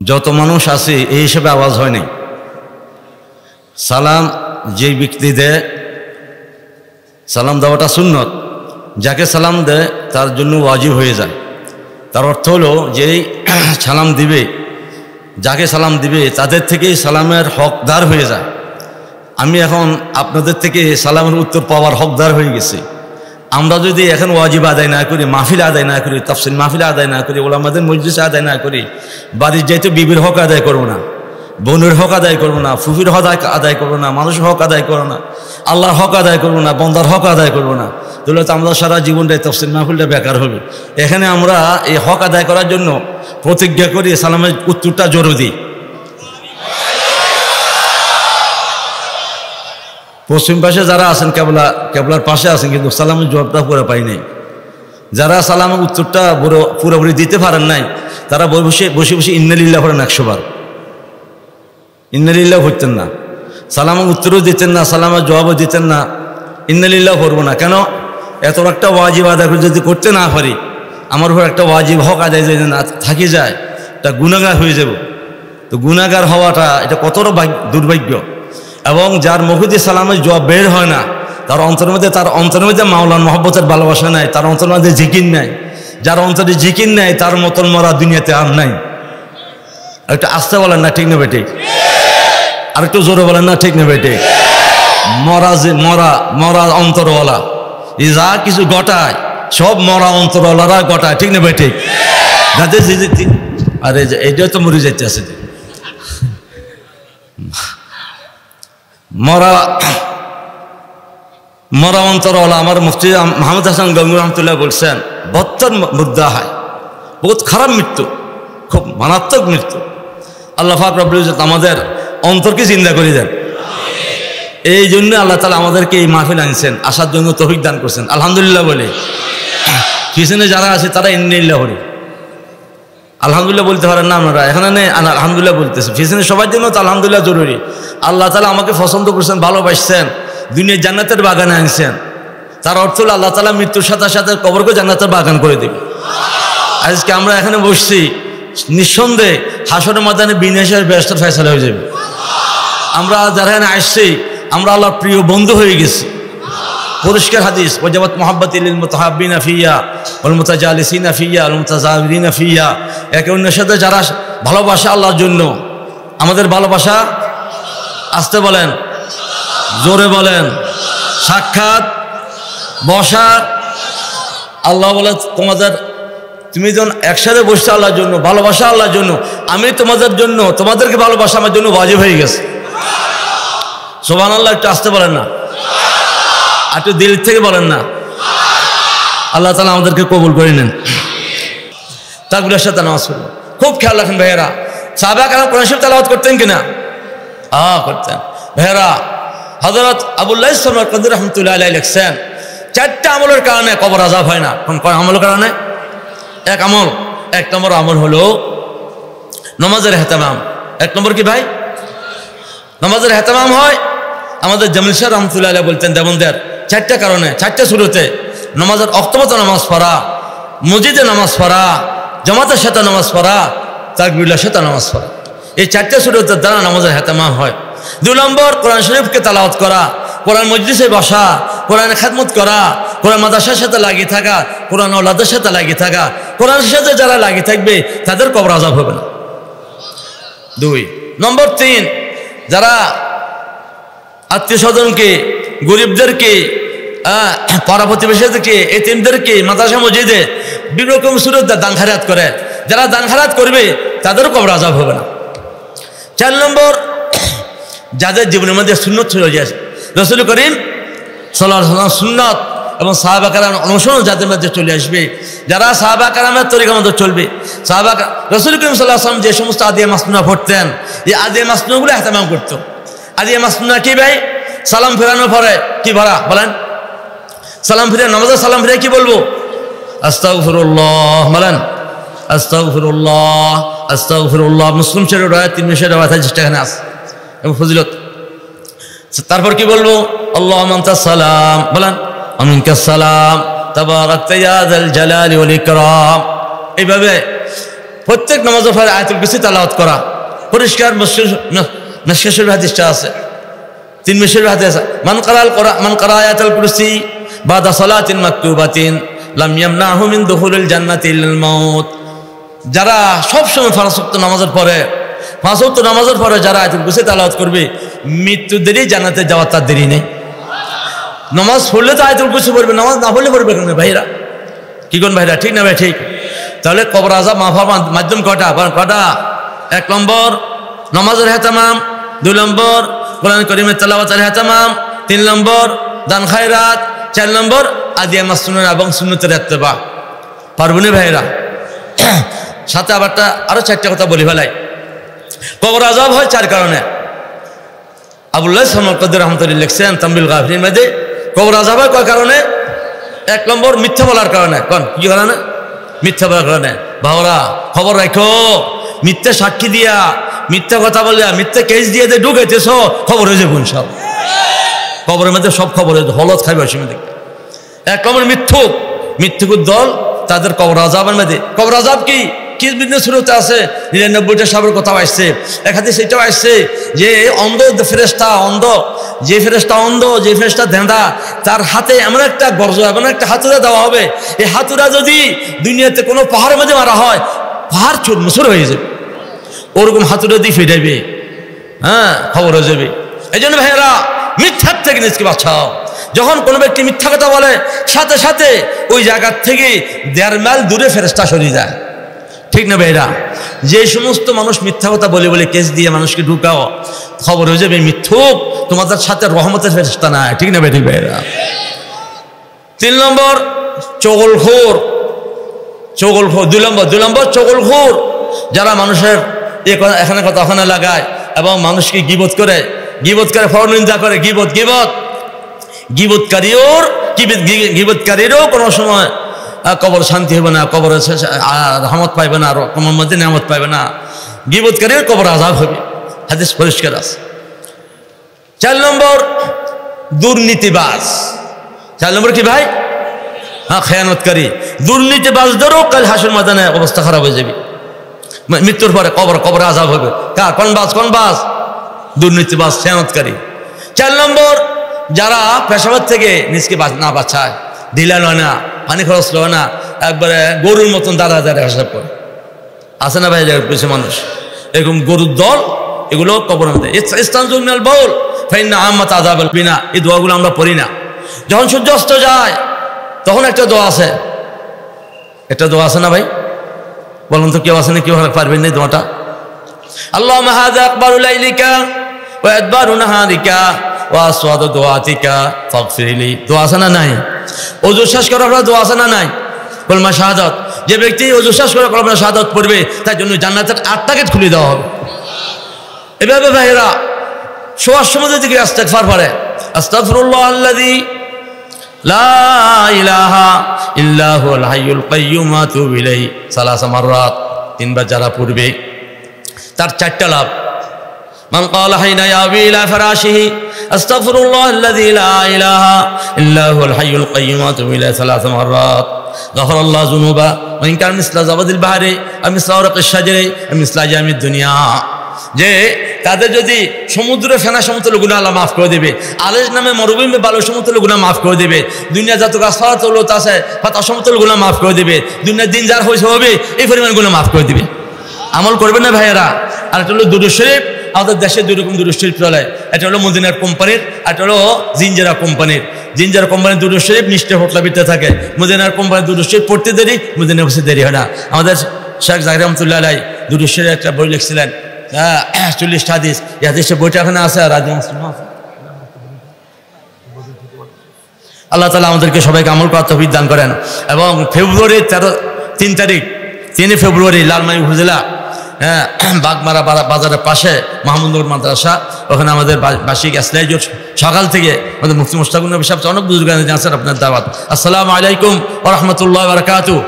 যত মানুষ আছে এই হিসেবে আওয়াজ হয় নাই। সালাম যে ব্যক্তি দেয়, সালাম দেওয়াটা সুন্নত, যাকে সালাম দেয় তার জন্য ওয়াজিব হয়ে যায়। তার অর্থ হলো যেই সালাম দিবে, যাকে সালাম দিবে তাদের থেকেই সালামের হকদার হয়ে যায়। আমি এখন আপনাদের থেকে সালামের উত্তর পাওয়ার হকদার হয়ে গেছি। আমরা যদি এখন ওয়াজিব আদায় না করি, মাহফিল আদায় না করি, তাফসীর মাহফিল আদায় না করি, ওলামাদের মজলিস আদায় না করি, বাড়ির যাইতে বিবির হক আদায় করবো না, বোনের হক আদায় করবো না, ফুফির হক আদায় করবো না, মানুষের হক আদায় করবো না, আল্লাহর হক আদায় করবো না, বন্দার হক আদায় করবো না, তাহলে তো আমরা সারা জীবনটাই তাফসীর মাহফিলটা বেকার হবে। এখানে আমরা এই হক আদায় করার জন্য প্রতিজ্ঞা করি সালামের উত্তরটা জোরে দিই। পশ্চিম পাশে যারা আছেন, কেবলার পাশে আছেন, কিন্তু সালামের জবাবটা পুরো পাই নাই। যারা সালামের উত্তরটা পুরোপুরি দিতে পারেন নাই, তারা বসে বসে ইন্নালিল্লাহ করেন 100 বার। ইন্নালিল্লাহ করতেন না, সালামের উত্তরও দিতেন না, সালামের জবাবও দিতেন না, ইন্নালিল্লাহ করবো না। কেন? এত একটা ওয়াজিব আদায় করে যদি করতে না পারি, আমার উপর একটা ওয়াজিব হক আদায় যদি না থাকি যায়, এটা গুনাহগার হয়ে যাব। তো গুনাহগার হওয়াটা এটা কতটা দুর্ভাগ্য। এবং যার মুখে দিয়ে সালামের জবাব বের হয় না, তার অন্তরের মধ্যে মাওলার মহব্বতের ভালোবাসা নাই, তার অন্তরের মধ্যে জিকির নাই। যার অন্তরে জিকির নাই তার মতন মরা দুনিয়াতে আর নাই। একটু আস্তে বলেন না ঠিক না বেটে? আর একটু জোরে বলেন না ঠিক না বেটে? মরা অন্তরওয়ালা যা কিছু ঘটায় সব মরা অন্তরওয়ালারা ঘটায়, ঠিক না বেটে? আরে এইটাও তো মরে যাইতে আছে। মরা অন্তরওয়ালা আমার মুফতি মাহমুদ হাসান গঙ্গুর রহমতুল্লাহ বলছেন, বত্তর মুদ্দা হয়, বহুত খারাপ মৃত্যু, খুব মারাত্মক মৃত্যু। আল্লাহ পাক রব্বুল ইজ্জত আমাদের অন্তরকে জিন্দা করে দেন। এই জন্য আল্লাহ তাআলা আমাদেরকে এই মাহফিল আনছেন, আসার জন্য তৌফিক দান করছেন। আলহামদুলিল্লাহ বলে পিছনে যারা আছে তারা ইন্নালিল্লাহ বলে আলহামদুলিল্লাহ বলতে পারেন না আপনারা? এখানে নেই আলহামদুলিল্লাহ বলতেছে। পিছনে সবার জন্য তো আলহামদুলিল্লাহ জরুরি। আল্লাহ তাআলা আমাকে পছন্দ করছেন, ভালোবাসছেন, দুনিয়ার জান্নাতের বাগানে আনছেন। তার অর্থ হলো আল্লাহ তাআলা মৃত্যুর সাথে সাথে কবরকে জান্নাতের বাগান করে দেবে। আজকে আমরা এখানে বসছি, নিঃসন্দেহে হাসরের ময়দানে বিনাশের ব্যস্ত ফয়সালা হয়ে যাবে। আমরা যারা এখানে আসছি, আমরা আল্লাহর প্রিয় বন্ধু হয়ে গেছি। পরিষ্কার হাদিস, ওয়াজাবাত মুহাব্বাতি লিল মুতাহাব্বিনা ফিয়া ওয়াল মুতাজালিসিনা ফিয়া ওয়াল মুতাজাবিরিনা ফিয়া। একে অন্যের সাথে যারা ভালোবাসা আল্লাহর জন্য, আমাদের ভালোবাসা আসতে বলেন, জোরে বলেন, সাক্ষাৎ বসা। আল্লাহ বলে তুমি যখন একসাথে বসছো আল্লাহর জন্য, ভালোবাসা আল্লাহর জন্য, আমি তোমাদের জন্য, তোমাদেরকে ভালোবাসা আমার জন্য ওয়াজিব হয়ে গেছে। সুবহানাল্লাহ একটু আসতে বলেন না, একটু দিল থেকে বলেন না। আল্লাহ তাআলা আমাদেরকে কবুল করে নেন। তাকবীরের সাথে নামাজ পড়বেন। খুব খেয়াল রাখেন ভাইয়েরা, সাহাবায়ে কেরাম কোরআন শরীফ তেলাওয়াত করতেন কিনা? করতেন। ভাইয়েরা, হযরত আবুল্লাহ সামারকান্দি রাহমাতুল্লাহ আলাইহি লিখছেন, 4টা আমলের কারণে কবর আযাব হয় না। কোন আমলের কারণে? এক নম্বর আমল হলো নামাজের ইহতিমাম। 1 নম্বর কি ভাই? নামাজের ইহতিমাম হয়। আমাদের জামিল শাহ রহমতুল্লাহ আলাইহি বলতেন দেবন্দের, 4টা কারণে, 4টা শুরুতে নামাজের অক্তমত নামাজ পড়া, মসজিদে নামাজ পড়া, জামাতের সাথে নামাজ পড়া, তাকবীরের সাথে নামাজ পড়া। এই 4টা শুরুতের দ্বারা নামাজের ইহতিমাম হয়। 2 নম্বর কোরআন শরীফকে তেলাওয়াত করা, কোরআন মজলিসে বসা, কোরআনের খেদমত করা, কোরআন মাদ্রাসার সাথে লাগিয়ে থাকা, কোরআন ওলাদের সাথে লাগিয়ে থাকা। কোরআনের সাথে যারা লাগিয়ে থাকবে তাদের কবর আযাব হবে না। 2 নম্বর 3, যারা আত্মীয় স্বজনকে, গরিবদেরকে, পাড়া প্রতিবেশীদেরকে, এতিমদেরকে মাদ্রাসা মসজিদে বিভিন্ন রকম সুরত দান খায়রাত করে, যারা দান খায়রাত করবে তাদেরও কবর আযাব হবে না। 4 নম্বর, যাদের জীবনের মধ্যে সুন্নত চলে যায়, রাসূল করিম সাল্লাল্লাহু আলাইহি ওয়াসাল্লাম সুন্নত এবং সাহাবা কেরামের অনুসরণ যাদের মধ্যে চলে আসবে, যারা সাহাবা কেরামের তরিকার মধ্যে চলবে। রাসূল করিম সাল্লাল্লাহু আলাইহি ওয়াসাল্লাম যে সমস্ত আদিয়া মাসনুনা পড়তেন, এই আদিয়া মাসনুনাগুলো ইহতিমাম করতো। আদিয়া মাসনুনা কি ভাই? সালাম ফেরানোর পরে কি বলেন? সালাম ফিরে, নামাজে সালাম ফিরে কি বলবো? আস্তাগফিরুল্লাহ বলেন, আস্তাগফিরুল্লাহ আস্তাগফিরুল্লাহ। মুসলিম শরীফের রায় 300 রাওয়াত যেটা এখানে আছে এবং ফজিলত। তারপর কি বলবো? আল্লাহুম্মা আনতাস সালাম বলেন, ওয়া মিনকাস সালাম, তাবারাকতা ইয়া যাল জালালি ওয়াল ইকরাম। এইভাবে প্রত্যেক নামাজের পরে আয়াতুল কুরসি তেলাওয়াত করা পরিষ্কার মিশকাতুল হাদিসটা আছে, 3 মিশকাতুল হাদিস আছে, মান কারা আয়াতুল কুরসি বাদা সালাতিন মাকতুবাতিন লাম ইয়ামনাহু মিন দুখুলিল জান্নাতি ইল্লাল মাউত। যারা সব সময় ফারজ ওয়াক্ত নামাজের পরে, 5 ওয়াক্ত নামাজের পরে যারা আয়াতুল কুরসি তেলাওয়াত করবে, মৃত্যু দেরি জান্নাতে যাওয়ার তার দেরি নেই। নামাজ পড়লে তো আয়াতুল কুরসি পড়বে, নামাজ না পড়লে পড়বে কেন ভাইরা? কি কোন ভাইরা, ঠিক না ভাই? ঠিক। তাহলে কবর আযাব মাফ হওয়ার মাধ্যম কটা? 1 নম্বর নামাজের হেতামাম, 2 নম্বর কোরআন কারীমের তেলাওয়াতের হেতামাম, 3 নম্বর দান খায়রাত, 4 নম্বর আদিয়া মাসনুন এবং সুন্নতের ইত্তেবা। পারবনি ভাইরা? সাথে আরো 4টা কথা বলি ফেলাই। কবর আযাব হয় 4 কারণে। আবুল্লাহ সামকাদ্দি রহমতুল্লাহ লিখছেন তামবিল গাফিরিন মধ্যে, কবর আযাব হয় কয় কারণে? 1 নম্বর মিথ্যা বলার কারণে। কোন কি কারণে? মিথ্যা বলার কারণে। ভাওরা খবর রাখো, মিথ্যা সাক্ষী দিয়া, মিথ্যা কথা বলিয়া, মিথ্যা কেস দিয়ে ঢুকাইতেছ, খবর হয়ে যাবো সব। খবরের মধ্যে সব খবর হলত খাইবে অসীমিত। 1 নম্বর মিথ্যুকুর দল, তাদের কবর আযাবের মধ্যে। কবর আযাব কি বিজনেস শুরুতে আছে, 99টা সাবের কথাও আসছে। এক হাদিসে এটাও আসছে যে অন্ধ ফেরেশতা, যে ফেরেশতা ধেঁদা, তার হাতে এমন একটা গর্জ, এমন একটা হাতুড়া দেওয়া হবে, এই হাতুড়া যদি দুনিয়াতে কোনো পাহাড়ের মধ্যে মারা হয়, পাহাড় চুরমুচুর হয়ে যাবে। ওরকম হাতুড়া দিয়ে ফেটাইবে, খবর হয়ে যাবে। এই জন্য ভাইয়েরা, মিথ্যার থেকে নিজকে বাঁচাও। যখন কোনো ব্যক্তি মিথ্যা কথা বলে, সাথে সাথে ওই জায়গার থেকে 1.5 মাইল দূরে ফেরেশতা সরিয়ে যায়। ঠিক না ভাইরা? যে সমস্ত মানুষ মিথ্যা কথা বলে কেস দিয়ে মানুষকে ঢুকাও, খবর হয়ে যাবে মিথ্যুক, তোমাদের সাথে রহমতের ফেরেশতা নাই। ঠিক না ভাইরা? 3 নম্বর চগলখোর। 2 নম্বর চগলখোর, যারা মানুষের এখানে কথা ওখানে লাগায় এবং মানুষকে গীবত করে, পরনিন্দা করে। গীবতকারীরও কোনো সময় কবর শান্তি হবে না, কবর রহমত পাইবে না, কবর মধ্যে নিয়ামত পাইবে না। গীবতকারীর কবর আযাব হবে, হাদিস পরিষ্কার আছে। 4 নম্বর দুর্নীতিবাজ। 4 নম্বর কি ভাই? খেয়ানতকারী, দুর্নীতিবাজদেরও কাল হাসর ময়দানে অবস্থা খারাপ হয়ে যাবে। মৃত্যুর পরে কবর আযাব হবে। কোন বাজ? দুর্নীতিবাজ, খেয়ানতকারী। 4 নম্বর যারা পেশাবার থেকে নিজকে না বাঁচায়, ঢিলা লয় না, পানি খরচ লয় না, একবারে গরুর মতন দাঁড়া হিসাব করে। আছে না ভাই কিছু মানুষ এরকম গরুর দল, এগুলো কবর মধ্যে। ইস্তানজুল বাউল ফাইন্না আম্মাত আযাবাল বিনা, এই দোয়াগুলো আমরা পড়ি না। যখন সূর্য অস্ত যায় তখন একটা দোয়া আছে না ভাই? বলুন তো কেউ আছে না? কেউ পারবেন না দোয়াটা? আল্লাহুম্মা হাযা আকবারু লাইলিকা ওয়া আদবারু নাহারিকা ওয়া আসওয়াদু দুআতিকা ফাগফিরলি। দোয়া আছে না নাই? ওযু শেষ করার পর দোয়া আছে না নাই? কলমা শাহাদাত। যে ব্যক্তি ওযু শেষ করে কলমা শাহাদাত পড়বে, তার জন্য জান্নাতের 8টা গেট খুলে দেওয়া হবে। এভাবে ভাইরা শোয়ার সময় যদি ইস্তিগফার পড়ে, আস্তাগফিরুল্লাহ আল্লাযী লা ইলাহা ইল্লা হুয়াল হাইয়ুল কাইয়্যুম ওয়া আতুবু ইলাইহি 3 মাররাত, 3 বার যারা পড়বে তার 4টা লাভ। মান ক্বালা হাইনা ইয়াবি ইলা ফিরাশিহি আস্তাগফিরুল্লাহ আল্লাযী লা ইলাহা ইল্লা হুয়াল হাইয়ুল কাইয়্যুম ওয়া আতুবু ইলাইহি 3 মাররাত গাফারাল্লাহু যুনুবা ওয়া ইন কান মিসলা যাবাদিল বাহরি আম মিসলা ওয়ারাকিশ শাজারি আম মিসলা জামিদ দুনিয়া। যে তাদের যদি সমুদ্রে ফেনা সমতুল গুনাহ আল্লাহ মাফ করে দেবে, আলেজ নামে মরুভূমি বালু সমতুল গুনাহ মাফ করে দেবে, দুনিয়া যত গাছপালা আছে পাতা সমতুল গুনাহ মাফ করে দেবে, দুনিয়ার দিন যার হয়েছে হবে এই পরিমাণ গুনাহ মাফ করে দেবে। আমল করবেন না ভাইয়েরা? আর এটা হলো দুরূদ শরীফ। আমাদের দেশে 2 রকম দুরূদ শরীফ চলে। এটা হলো মদিনার কোম্পানির, এটা হলো জিঞ্জারা কোম্পানির। জিঞ্জারা কোম্পানির দুরূদ শরীফ নিশ্চে হোটলা বিতে থাকে। মদিনার কোম্পানির দুরূদ শরীফ পড়তে দেরি, মদিনা বসে দেরি হয় না। আমাদের শেখ জাকির রহমতুল্লাহ আলাইহি দুরূদ শরীফ একটা বই লিখছিলেন, 40 হাদিস। এই হাদিসের বইটা এখানে আছে। আর আল্লাহ তাআলা আমাদেরকে সবাইকে আমল করার তৌফিক দান করেন। এবং ফেব্রুয়ারি 3 ফেব্রুয়ারি লালমাই উপজেলা বাগমারা বাজারের পাশে মাহমুদনগর মাদ্রাসা, ওখানে আমাদের বার্ষিক ইসলাহি জোট সকাল থেকে আমাদের মুফতি মুশতাকুর নবী সাহেব অনেক বুজুর্গ আছেন, আপনার দাওয়াত। আসসালামু আলাইকুম ওয়া রাহমাতুল্লাহি ওয়া বারাকাতুহু।